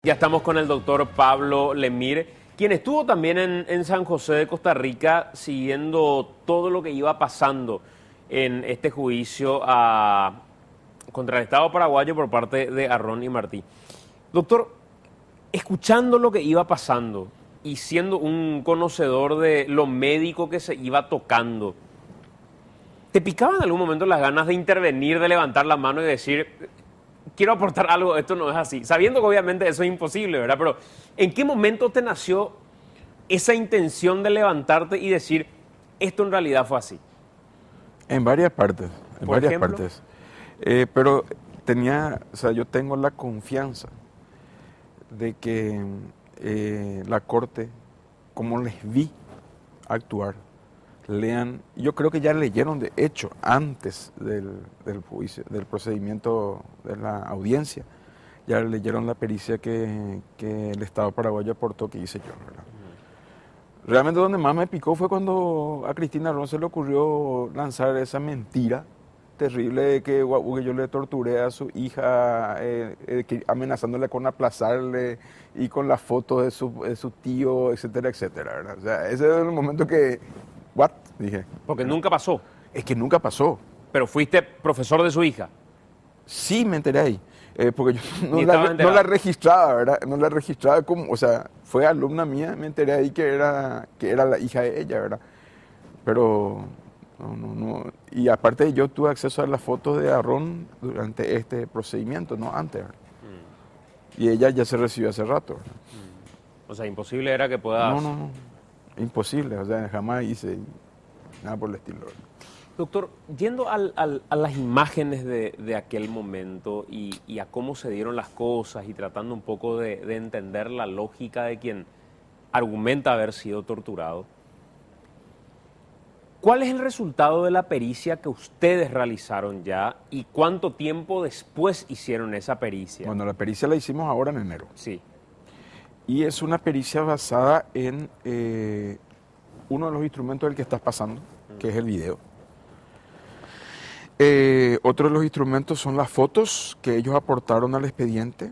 Ya estamos con el doctor Pablo Lemir, quien estuvo también en San José de Costa Rica siguiendo todo lo que iba pasando en este juicio contra el Estado paraguayo por parte de Arrón y Martí. Doctor, escuchando lo que iba pasando y siendo un conocedor de lo médico que se iba tocando, ¿te picaban en algún momento las ganas de intervenir, de levantar la mano y decir, quiero aportar algo, esto no es así? Sabiendo que obviamente eso es imposible, ¿verdad? Pero ¿en qué momento te nació esa intención de levantarte y decir, esto en realidad fue así? En varias partes, en Por varias ejemplo, partes. Pero yo tengo la confianza de que la corte, como les vi actuar, lean, yo creo que ya leyeron de hecho antes del juicio, del procedimiento de la audiencia, ya leyeron la pericia que el Estado paraguayo aportó, que hice yo, ¿verdad? Realmente donde más me picó fue cuando a Cristina Arrón se le ocurrió lanzar esa mentira terrible de que yo le torturé a su hija, amenazándole con aplazarle y con las fotos de su tío, etcétera, etcétera, ¿verdad? O sea, ese es el momento que, ¿what? Dije. porque ¿Verdad? nunca pasó, Es que nunca pasó. pero fuiste profesor de su hija, Sí me enteré ahí, porque yo ni estabas no la enterado. registraba, ¿verdad? No la registraba como, o sea, fue alumna mía, me enteré ahí que era la hija de ella, ¿verdad? Pero no. Y aparte yo tuve acceso a las fotos de Arrón durante este procedimiento, no antes, ¿verdad? Y ella ya se recibió hace rato, ¿verdad? O sea, imposible era que puedas. No, imposible, o sea, jamás hice nada por el estilo, ¿verdad? Doctor, yendo a las imágenes de aquel momento y a cómo se dieron las cosas y tratando un poco de entender la lógica de quien argumenta haber sido torturado, ¿cuál es el resultado de la pericia que ustedes realizaron ya y cuánto tiempo después hicieron esa pericia? Bueno, la pericia la hicimos ahora en enero. Sí. Y es una pericia basada en uno de los instrumentos del que estás pasando, que es el video. Otro de los instrumentos son las fotos que ellos aportaron al expediente.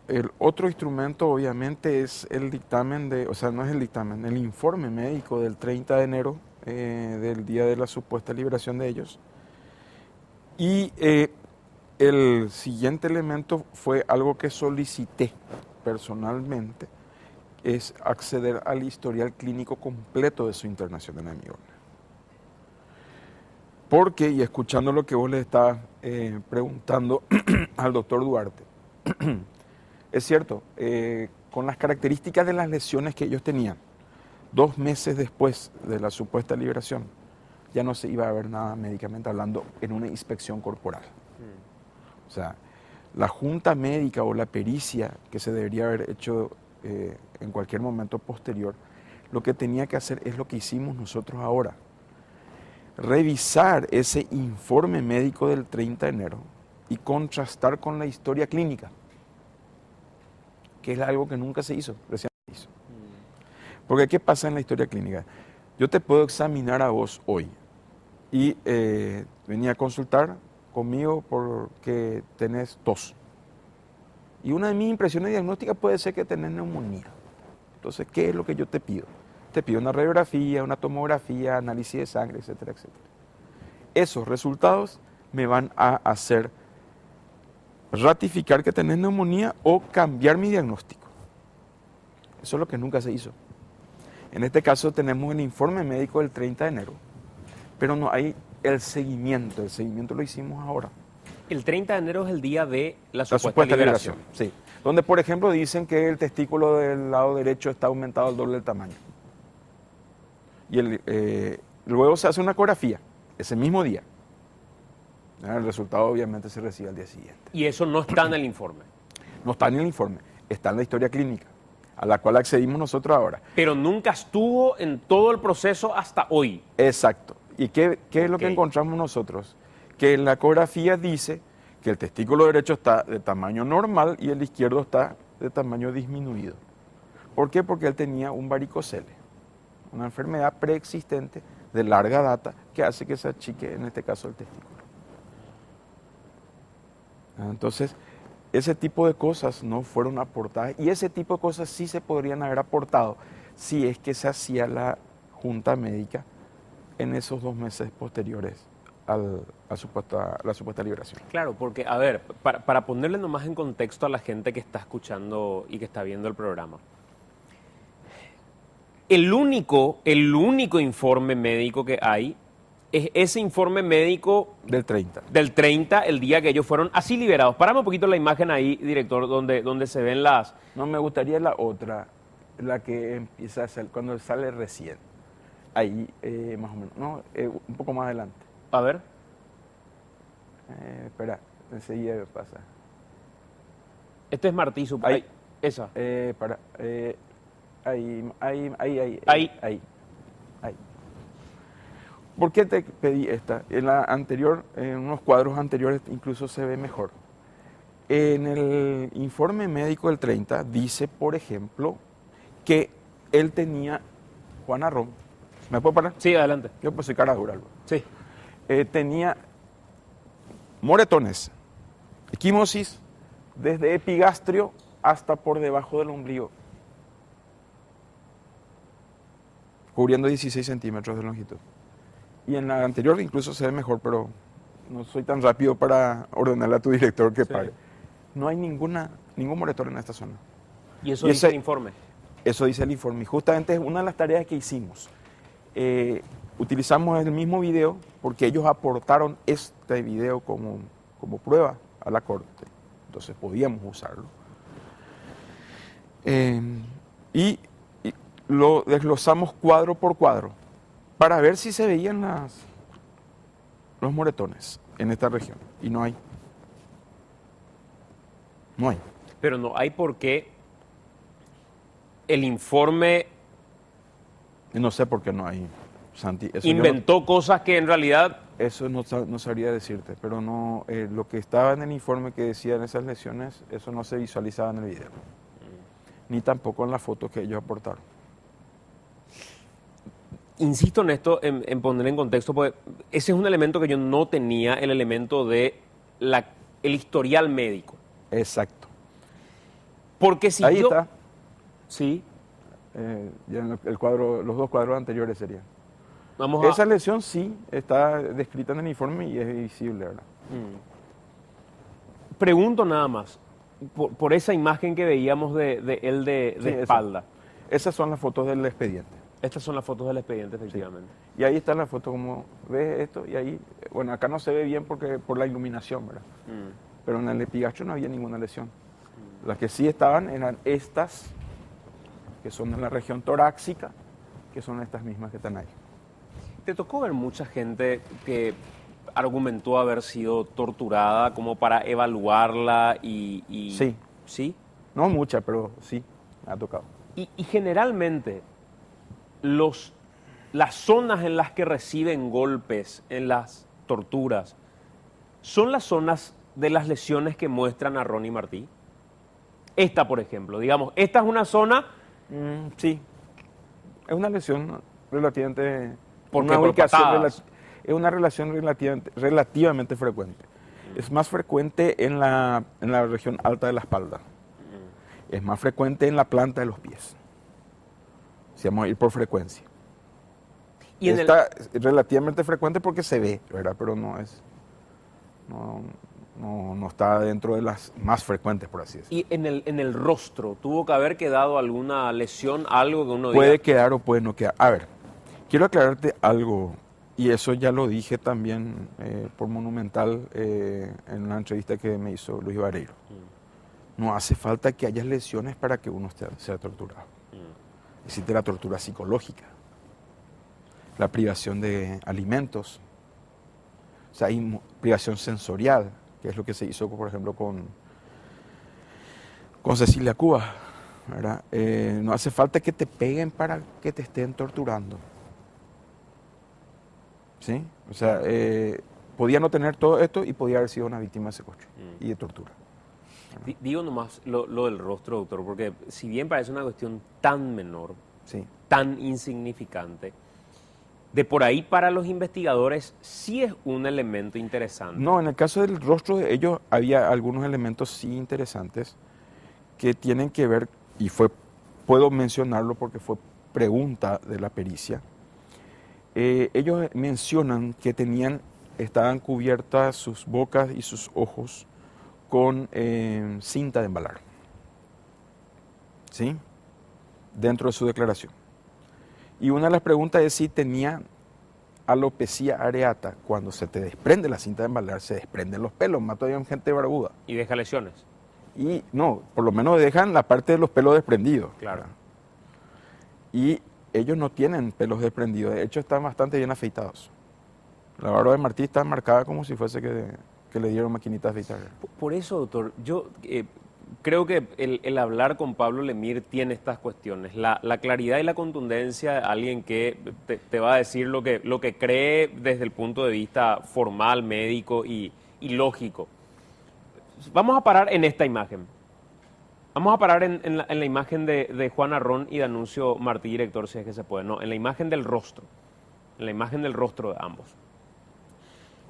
El otro instrumento obviamente es el dictamen o sea, no es el dictamen, el informe médico del 30 de enero, del día de la supuesta liberación de ellos. Y el siguiente elemento fue algo que solicité personalmente, es acceder al historial clínico completo de su internación en Amigones. Porque, y escuchando lo que vos le estabas preguntando al doctor Duarte, es cierto, con las características de las lesiones que ellos tenían, 2 meses después de la supuesta liberación, ya no se iba a ver nada médicamente hablando en una inspección corporal. O sea, la junta médica o la pericia que se debería haber hecho en cualquier momento posterior, lo que tenía que hacer es lo que hicimos nosotros ahora. Revisar ese informe médico del 30 de enero y contrastar con la historia clínica, que es algo que nunca se hizo, recién se hizo. Porque ¿qué pasa en la historia clínica? Yo te puedo examinar a vos hoy y venía a consultar conmigo porque tenés tos. Y una de mis impresiones diagnósticas puede ser que tenés neumonía. Entonces, ¿qué es lo que yo te pido? Te pido una radiografía, una tomografía, análisis de sangre, etcétera, etcétera. Esos resultados me van a hacer ratificar que tenés neumonía o cambiar mi diagnóstico. Eso es lo que nunca se hizo. En este caso tenemos el informe médico del 30 de enero, pero no hay el seguimiento lo hicimos ahora. El 30 de enero es el día de la La supuesta supuesta liberación. liberación, sí. Donde, por ejemplo, dicen que el testículo del lado derecho está aumentado al doble del tamaño. Y luego se hace una ecografía, ese mismo día. El resultado obviamente se recibe al día siguiente. Y eso no está en el informe. No está en el informe, está en la historia clínica, a la cual accedimos nosotros ahora. Pero nunca estuvo en todo el proceso hasta hoy. Exacto. ¿Y qué es lo que encontramos nosotros? Que la ecografía dice que el testículo derecho está de tamaño normal y el izquierdo está de tamaño disminuido. ¿Por qué? Porque él tenía un varicocele, una enfermedad preexistente de larga data que hace que se achique, en este caso, el testículo. Entonces, ese tipo de cosas no fueron aportadas y ese tipo de cosas sí se podrían haber aportado si es que se hacía la junta médica en esos 2 meses posteriores la supuesta liberación. Claro, porque, a ver, para ponerle nomás en contexto a la gente que está escuchando y que está viendo el programa, el único informe médico que hay es ese informe médico Del 30. del 30, el día que ellos fueron así liberados. Parame un poquito la imagen ahí, director, donde se ven las... No, me gustaría la otra, la que empieza a ser cuando sale recién. Ahí, más o menos. No, un poco más adelante. A ver. Espera, enseguida me pasa. Este es Martí, Ahí. ahí, esa. Ahí. ¿Por qué te pedí esta? En la anterior, en unos cuadros anteriores incluso se ve mejor. En el informe médico del 30 dice, por ejemplo, que él tenía, Juan Arrón, ¿me puedo parar? Sí, adelante. Yo pues soy cara dura. Sí. Tenía moretones, equimosis, desde epigastrio hasta por debajo del ombligo, cubriendo 16 centímetros de longitud. Y en la anterior incluso se ve mejor, pero no soy tan rápido para ordenarle a tu director que pare. No hay ningún moretón en esta zona. ¿Y eso dice el informe? Eso dice el informe. Y justamente es una de las tareas que hicimos. Utilizamos el mismo video porque ellos aportaron este video como prueba a la corte. Entonces podíamos usarlo. Y lo desglosamos cuadro por cuadro para ver si se veían los moretones en esta región. Y no hay. No hay. Pero no hay por qué el informe No sé por qué no hay, Santi. Eso inventó cosas que en realidad... Eso no sabría decirte, pero no, lo que estaba en el informe que decían esas lesiones, eso no se visualizaba en el video. Ni tampoco en las fotos que ellos aportaron. Insisto en esto, en poner en contexto, porque ese es un elemento que yo no tenía, el elemento de el historial médico. Exacto. Porque si Ahí yo... está. Sí. Ya en el cuadro, los 2 cuadros anteriores serían. Vamos Esa lesión sí está descrita en el informe y es visible, ¿verdad? Pregunto nada más, por esa imagen que veíamos de él de Sí, espalda. Esas son las fotos del expediente. Estas son las fotos del expediente, efectivamente. Y ahí está la foto, como ves esto, y ahí, bueno, acá no se ve bien porque por la iluminación, ¿verdad? Pero en el epigastrio no había ninguna lesión. Las que sí estaban eran estas, que son en la región torácica, que son estas mismas que están ahí. ¿Te tocó ver mucha gente que argumentó haber sido torturada como para evaluarla y... Sí. ¿Sí? No mucha, pero sí, me ha tocado. Y generalmente las zonas en las que reciben golpes en las torturas son las zonas de las lesiones que muestran a Ronnie Martí. Esta, por ejemplo, digamos, esta es una zona... Sí, es una lesión relativamente... Porque una por ubicación patadas. Es una relación relativamente frecuente. Es más frecuente en la región alta de la espalda. Es más frecuente en la planta de los pies. Si vamos a ir por frecuencia. Y en Esta es relativamente frecuente porque se ve, ¿verdad? Pero no es... No está dentro de las más frecuentes, por así decirlo. Y en el rostro, ¿tuvo que haber quedado alguna lesión, algo que uno Puede diga? quedar o puede no quedar. A ver, quiero aclararte algo, y eso ya lo dije también por Monumental en la entrevista que me hizo Luis Vareiro. No hace falta que haya lesiones para que uno sea torturado. Existe la tortura psicológica, la privación de alimentos, o sea, hay privación sensorial, que es lo que se hizo, por ejemplo, con Cecilia Cuba, ¿verdad? No hace falta que te peguen para que te estén torturando. ¿Sí? O sea, podía no tener todo esto y podía haber sido una víctima de secuestro y de tortura. Digo nomás lo del rostro, doctor, porque si bien parece una cuestión tan menor, Sí. tan insignificante, de por ahí para los investigadores sí es un elemento interesante. No, en el caso del rostro de ellos había algunos elementos sí interesantes que tienen que ver, y puedo mencionarlo porque fue pregunta de la pericia. Ellos mencionan que estaban cubiertas sus bocas y sus ojos con cinta de embalar, ¿sí? Dentro de su declaración. Y una de las preguntas es si tenía alopecia areata. Cuando se te desprende la cinta de embalar, se desprenden los pelos, más todavía gente barbuda. Y deja lesiones. Y no, por lo menos dejan la parte de los pelos desprendidos. Claro. ¿Verdad? Y ellos no tienen pelos desprendidos, de hecho están bastante bien afeitados. La barba de Martí está marcada como si fuese que le dieron maquinitas de afeitar. Por eso, doctor, yo creo que el hablar con Pablo Lemir tiene estas cuestiones. La claridad y la contundencia de alguien que te va a decir lo que cree desde el punto de vista formal, médico y lógico. Vamos a parar en esta imagen. Vamos a parar en la imagen de Juan Arrón y de Anuncio Martí, director, si es que se puede. No, en la imagen del rostro. En la imagen del rostro de ambos.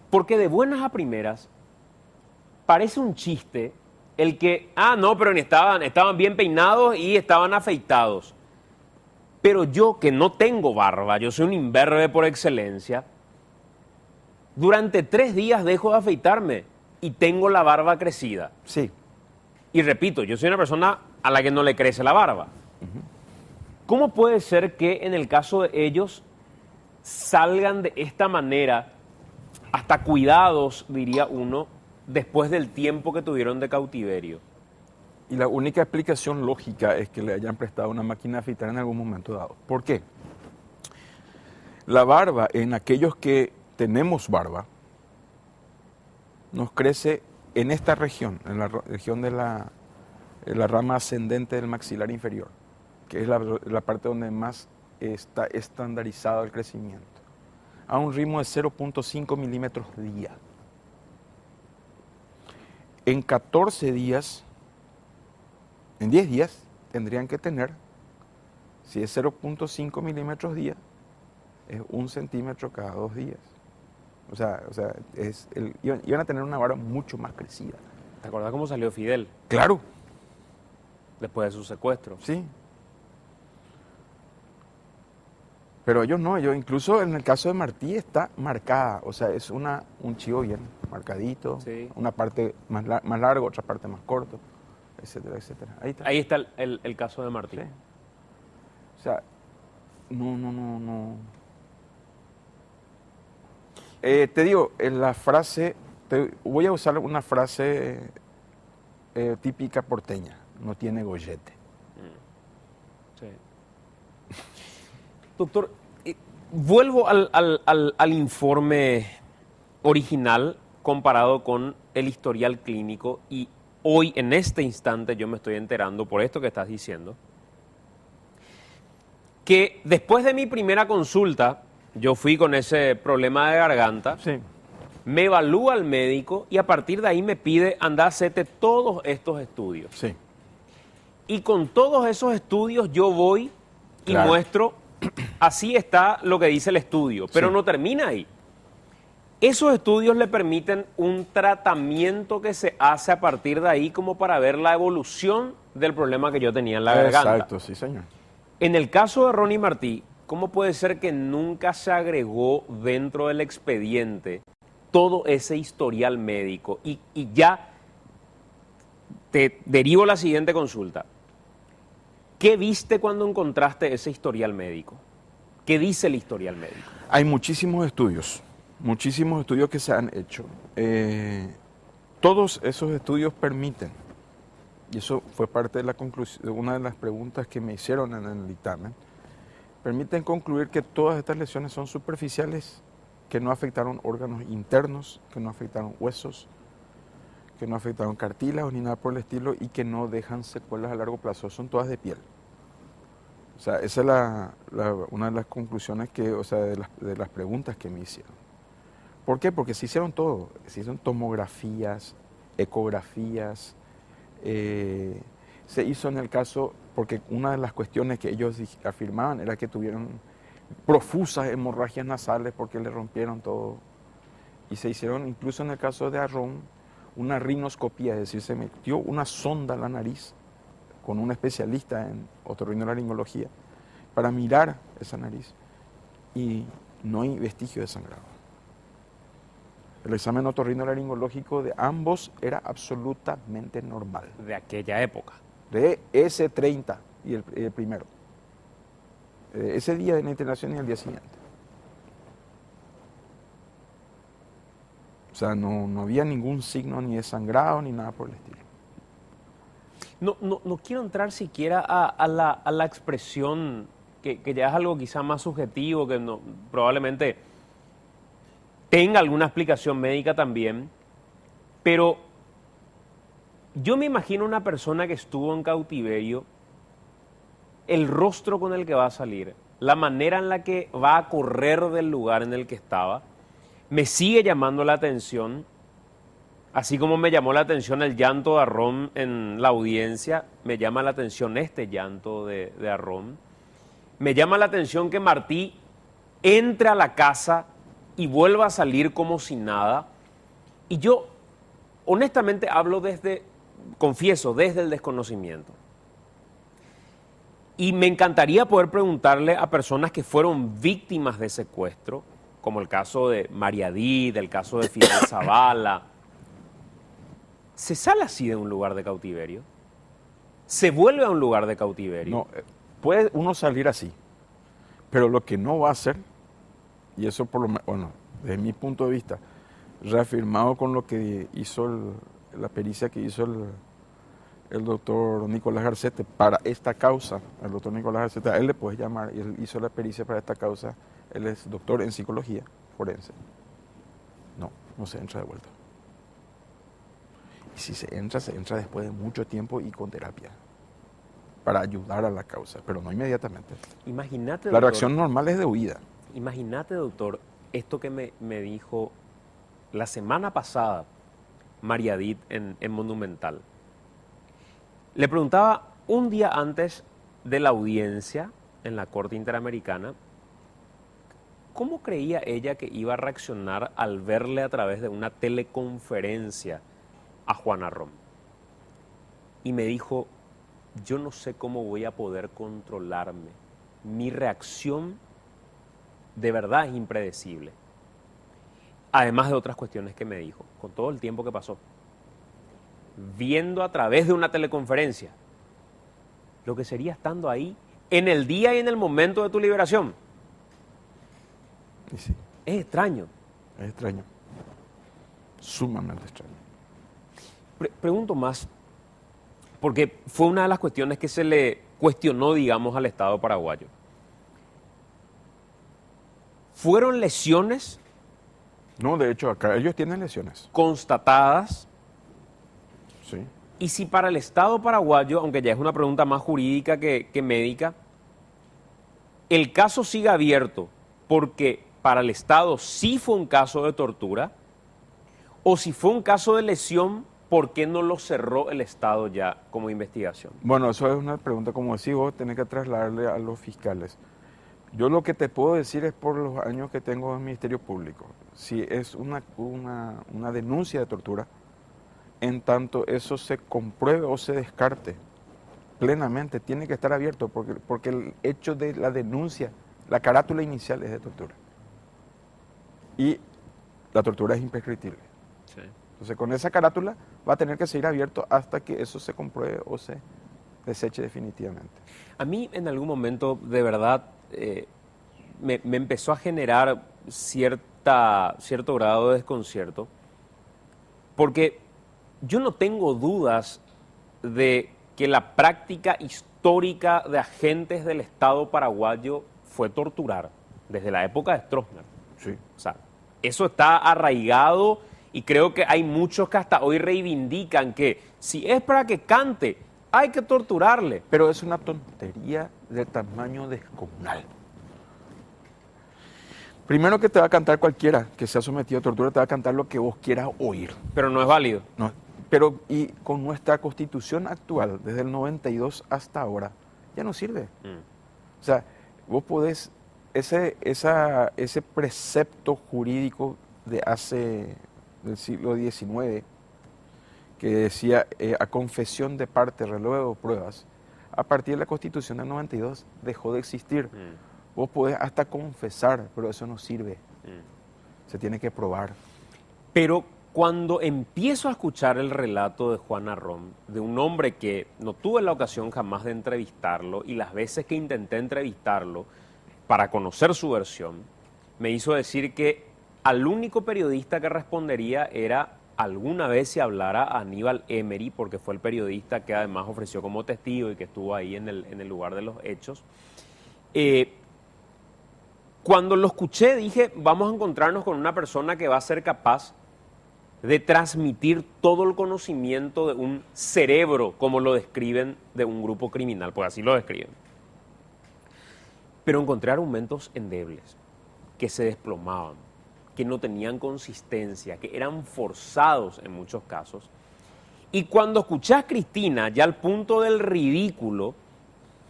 Porque de buenas a primeras parece un chiste el que, no, pero estaban bien peinados y estaban afeitados. Pero yo, que no tengo barba, yo soy un imberbe por excelencia, durante 3 días dejo de afeitarme y tengo la barba crecida. Sí. Y repito, yo soy una persona a la que no le crece la barba. ¿Cómo puede ser que en el caso de ellos salgan de esta manera, hasta cuidados, diría uno, después del tiempo que tuvieron de cautiverio? Y la única explicación lógica es que le hayan prestado una máquina de afeitar en algún momento dado. ¿Por qué? La barba, en aquellos que tenemos barba, nos crece en esta región, en la región de la rama ascendente del maxilar inferior, que es la parte donde más está estandarizado el crecimiento, a un ritmo de 0.5 milímetros día. En 14 días, en 10 días, tendrían que tener, si es 0.5 milímetros día, es 1 centímetro cada 2 días. O sea iban a tener una barba mucho más crecida. ¿Te acordás cómo salió Fidel? Claro. Después de su secuestro. Sí. Pero ellos no, incluso en el caso de Martí está marcada, o sea, es un chivo bien marcadito, sí. Una parte más larga, otra parte más corto, etcétera, etcétera. Ahí está el caso de Martí. Sí. O sea, no. Te digo, en la frase, voy a usar una frase típica porteña, no tiene gollete. Sí. Doctor, vuelvo al informe original comparado con el historial clínico y hoy, en este instante, yo me estoy enterando, por esto que estás diciendo, que después de mi primera consulta, yo fui con ese problema de garganta, Sí. me evalúa el médico y a partir de ahí me pide, anda, hacete todos estos estudios. Sí. Y con todos esos estudios yo voy y Claro. muestro, así está lo que dice el estudio, pero Sí. no termina ahí. Esos estudios le permiten un tratamiento que se hace a partir de ahí como para ver la evolución del problema que yo tenía en la garganta. Exacto, sí, señor. En el caso de Ronnie Martí, ¿cómo puede ser que nunca se agregó dentro del expediente todo ese historial médico? Y ya te derivo la siguiente consulta. ¿Qué viste cuando encontraste ese historial médico? ¿Qué dice el historial médico? Hay muchísimos estudios que se han hecho. Todos esos estudios permiten, y eso fue parte de la conclusión, de una de las preguntas que me hicieron en el dictamen, permiten concluir que todas estas lesiones son superficiales, que no afectaron órganos internos, que no afectaron huesos, que no afectaron cartílagos ni nada por el estilo y que no dejan secuelas a largo plazo, son todas de piel. O sea, esa es una de las conclusiones de las preguntas que me hicieron. ¿Por qué? Porque se hicieron todo, se hicieron tomografías, ecografías, se hizo en el caso, porque una de las cuestiones que ellos afirmaban era que tuvieron profusas hemorragias nasales porque le rompieron todo. Y se hicieron, incluso en el caso de Arrón, una rinoscopía, es decir, se metió una sonda en la nariz con un especialista en otorrinolaringología para mirar esa nariz y no hay vestigio de sangrado. El examen otorrinolaringológico de ambos era absolutamente normal. De aquella época. De ese 30 y el primero. Ese día de la internación y el día siguiente. O sea, no había ningún signo ni de sangrado ni nada por el estilo. No quiero entrar siquiera a la expresión, que ya es algo quizá más subjetivo, que probablemente tenga alguna explicación médica también, pero yo me imagino una persona que estuvo en cautiverio, el rostro con el que va a salir, la manera en la que va a correr del lugar en el que estaba, me sigue llamando la atención, así como me llamó la atención el llanto de Arrón en la audiencia, me llama la atención este llanto de Arrón. Me llama la atención que Martí entre a la casa y vuelva a salir como si nada. Y yo, honestamente, hablo confieso, desde el desconocimiento. Y me encantaría poder preguntarle a personas que fueron víctimas de secuestro, como el caso de Mariadí, del caso de Fidel Zavala. ¿Se sale así de un lugar de cautiverio? ¿Se vuelve a un lugar de cautiverio? No, puede uno salir así, pero lo que no va a hacer, y eso por lo menos, bueno, desde mi punto de vista, reafirmado con lo que hizo la pericia que hizo el doctor Nicolás Garcete para esta causa, el doctor Nicolás Garcete, a él le puedes llamar, y él hizo la pericia para esta causa, él es doctor en psicología forense. No se entra de vuelta. Y si se entra después de mucho tiempo y con terapia, para ayudar a la causa, pero no inmediatamente. Imagínate, la doctor, reacción normal es de huida. Imagínate, doctor, esto que me dijo la semana pasada Mariadit en Monumental. Le preguntaba un día antes de la audiencia en la Corte Interamericana, ¿cómo creía ella que iba a reaccionar al verle a través de una teleconferencia a Juan Arrón? Y me dijo, yo no sé cómo voy a poder controlarme. Mi reacción de verdad es impredecible. Además de otras cuestiones que me dijo, con todo el tiempo que pasó, viendo a través de una teleconferencia lo que sería estando ahí en el día y en el momento de tu liberación. Y sí, Es extraño. es extraño. Sumamente extraño. Pregunto más, porque fue una de las cuestiones que se le cuestionó, digamos, al Estado paraguayo. ¿Fueron lesiones No, de hecho, acá ellos tienen lesiones. constatadas? Sí. Y si para el Estado paraguayo, aunque ya es una pregunta más jurídica que médica, el caso sigue abierto porque para el Estado sí fue un caso de tortura, o si fue un caso de lesión, ¿por qué no lo cerró el Estado ya como investigación? Bueno, eso es una pregunta, como decís vos, tenés que trasladarle a los fiscales. Yo lo que te puedo decir es por los años que tengo en el Ministerio Público. Si es una denuncia de tortura, en tanto eso se compruebe o se descarte plenamente, tiene que estar abierto porque el hecho de la denuncia, la carátula inicial es de tortura. Y la tortura es imprescriptible. Sí. Entonces, con esa carátula va a tener que seguir abierto hasta que eso se compruebe o se deseche definitivamente. A mí en algún momento, de verdad, me empezó a generar cierto grado de desconcierto, porque yo no tengo dudas de que la práctica histórica de agentes del Estado paraguayo fue torturar, desde la época de Stroessner. Sí. O sea, eso está arraigado y creo que hay muchos que hasta hoy reivindican que si es para que cante, hay que torturarle. Pero es una tontería de tamaño descomunal. Primero que te va a cantar cualquiera que se ha sometido a tortura, te va a cantar lo que vos quieras oír. Pero no es válido. No, pero y con nuestra constitución actual, desde el 92 hasta ahora, ya no sirve. O sea, vos podés ese precepto jurídico del siglo XIX que decía a confesión de parte, reluego pruebas, a partir de la Constitución del 92 dejó de existir. Vos podés hasta confesar, pero eso no sirve. Se tiene que probar. Pero cuando empiezo a escuchar el relato de Juan Arrón, de un hombre que no tuve la ocasión jamás de entrevistarlo, y las veces que intenté entrevistarlo para conocer su versión, me hizo decir que al único periodista que respondería era alguna vez si hablara a Aníbal Emery, porque fue el periodista que además ofreció como testigo y que estuvo ahí en el lugar de los hechos. Cuando lo escuché dije, vamos a encontrarnos con una persona que va a ser capaz de transmitir todo el conocimiento de un cerebro, como lo describen, de un grupo criminal, pues así lo describen. Pero encontré argumentos endebles, que se desplomaban, que no tenían consistencia, que eran forzados en muchos casos. Y cuando escuché a Cristina, ya al punto del ridículo,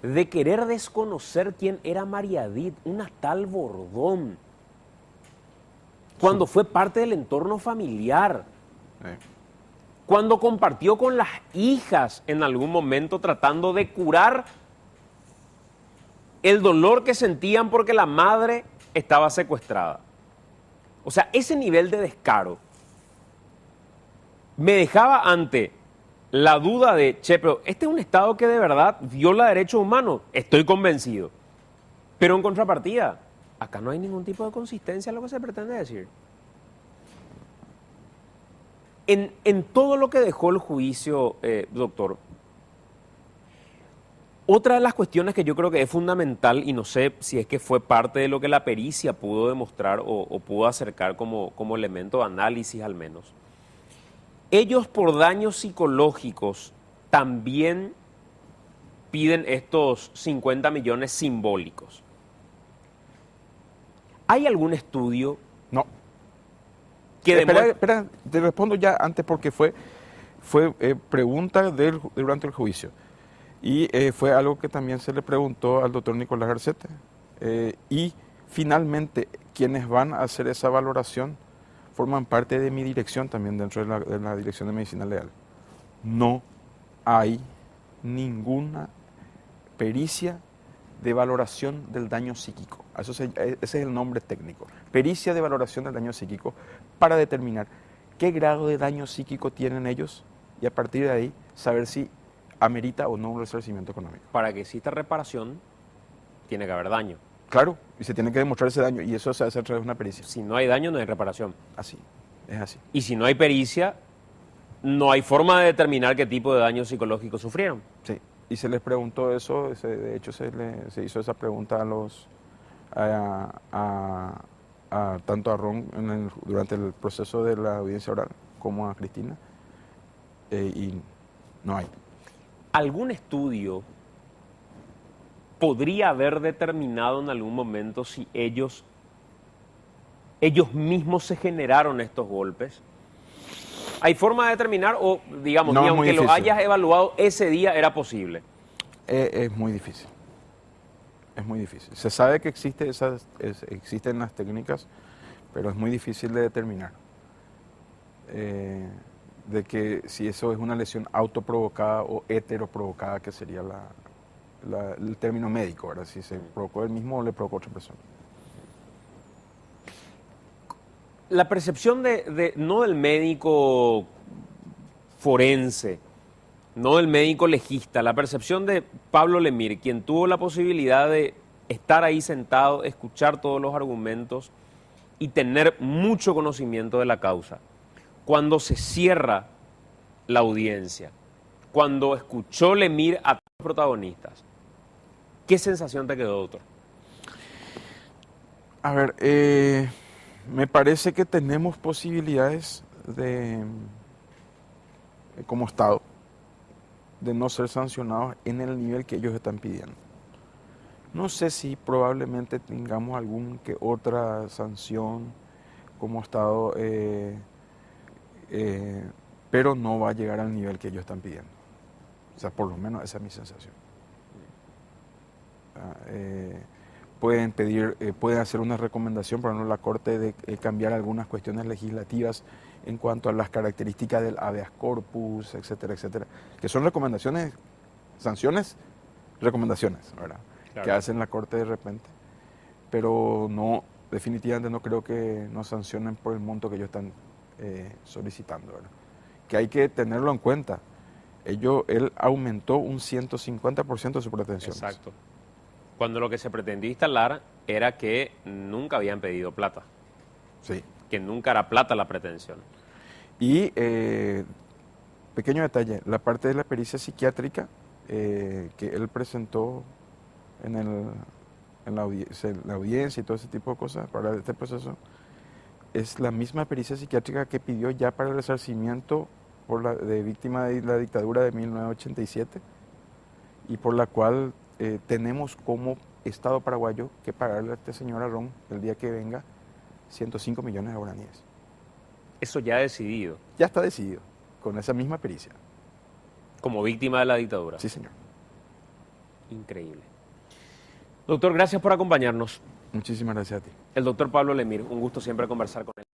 de querer desconocer quién era Mariadit, una tal Bordón, cuando fue parte del entorno familiar, cuando compartió con las hijas en algún momento tratando de curar el dolor que sentían porque la madre estaba secuestrada. O sea, ese nivel de descaro me dejaba ante la duda de, che, pero este es un Estado que de verdad viola derechos humanos, estoy convencido. Pero en contrapartida, acá no hay ningún tipo de consistencia en lo que se pretende decir. En todo lo que dejó el juicio, doctor, otra de las cuestiones que yo creo que es fundamental, y no sé si es que fue parte de lo que la pericia pudo demostrar o pudo acercar como elemento de análisis al menos, ellos por daños psicológicos también piden estos 50 millones simbólicos. ¿Hay algún estudio? No. Que espera, te respondo ya antes porque fue pregunta durante el juicio. Y fue algo que también se le preguntó al doctor Nicolás Garcete. Y finalmente, quienes van a hacer esa valoración forman parte de mi dirección también dentro de la Dirección de Medicina Legal. No hay ninguna pericia de valoración del daño psíquico. Ese es el nombre técnico. Pericia de valoración del daño psíquico para determinar qué grado de daño psíquico tienen ellos y a partir de ahí saber si amerita o no un resarcimiento económico. Para que exista reparación, tiene que haber daño. Claro, y se tiene que demostrar ese daño y eso se hace a través de una pericia. Si no hay daño, no hay reparación. Así, es así. Y si no hay pericia, no hay forma de determinar qué tipo de daño psicológico sufrieron. Sí, y se les preguntó eso, de hecho se hizo esa pregunta tanto a Ron durante el proceso de la audiencia oral como a Cristina, y no hay. ¿Algún estudio podría haber determinado en algún momento si ellos mismos se generaron estos golpes? ¿Hay forma de determinar o, digamos, No, ni es muy aunque lo difícil. hayas evaluado ese día era posible? Es muy difícil. Es muy difícil. Se sabe que existen las técnicas, pero es muy difícil de determinar. De que si eso es una lesión autoprovocada o heteroprovocada, que sería el término médico, ¿verdad? Si se provocó él mismo o le provocó a otra persona. La percepción no del médico forense, no del médico legista, la percepción de Pablo Lemire, quien tuvo la posibilidad de estar ahí sentado, escuchar todos los argumentos y tener mucho conocimiento de la causa. Cuando se cierra la audiencia, cuando escuchó Lemire a todos los protagonistas, ¿qué sensación te quedó, doctor? A ver, me parece que tenemos posibilidades como Estado, de no ser sancionados en el nivel que ellos están pidiendo. No sé si probablemente tengamos algún que otra sanción como Estado, pero no va a llegar al nivel que ellos están pidiendo. O sea, por lo menos esa es mi sensación. pueden pedir, pueden hacer una recomendación, por ejemplo, la Corte de cambiar algunas cuestiones legislativas en cuanto a las características del habeas corpus, etcétera, etcétera, que son recomendaciones, sanciones, recomendaciones, ¿verdad? Claro. Que hacen la Corte de repente, pero no, definitivamente no creo que nos sancionen por el monto que ellos están solicitando, ¿verdad? Que hay que tenerlo en cuenta. Él aumentó un 150% su pretensión. Exacto. Cuando lo que se pretendía instalar era que nunca habían pedido plata, Sí. que nunca era plata la pretensión. Y, pequeño detalle, la parte de la pericia psiquiátrica que él presentó en la audiencia y todo ese tipo de cosas para este proceso, es la misma pericia psiquiátrica que pidió ya para el resarcimiento de víctima de la dictadura de 1987 y por la cual tenemos como Estado paraguayo que pagarle a este señor Arrón el día que venga 105 millones de guaraníes. Eso ya decidido, Ya está decidido, con esa misma pericia. como víctima de la dictadura. Sí, señor. Increíble. Doctor, gracias por acompañarnos. Muchísimas gracias a ti. El doctor Pablo Lemir, un gusto siempre conversar con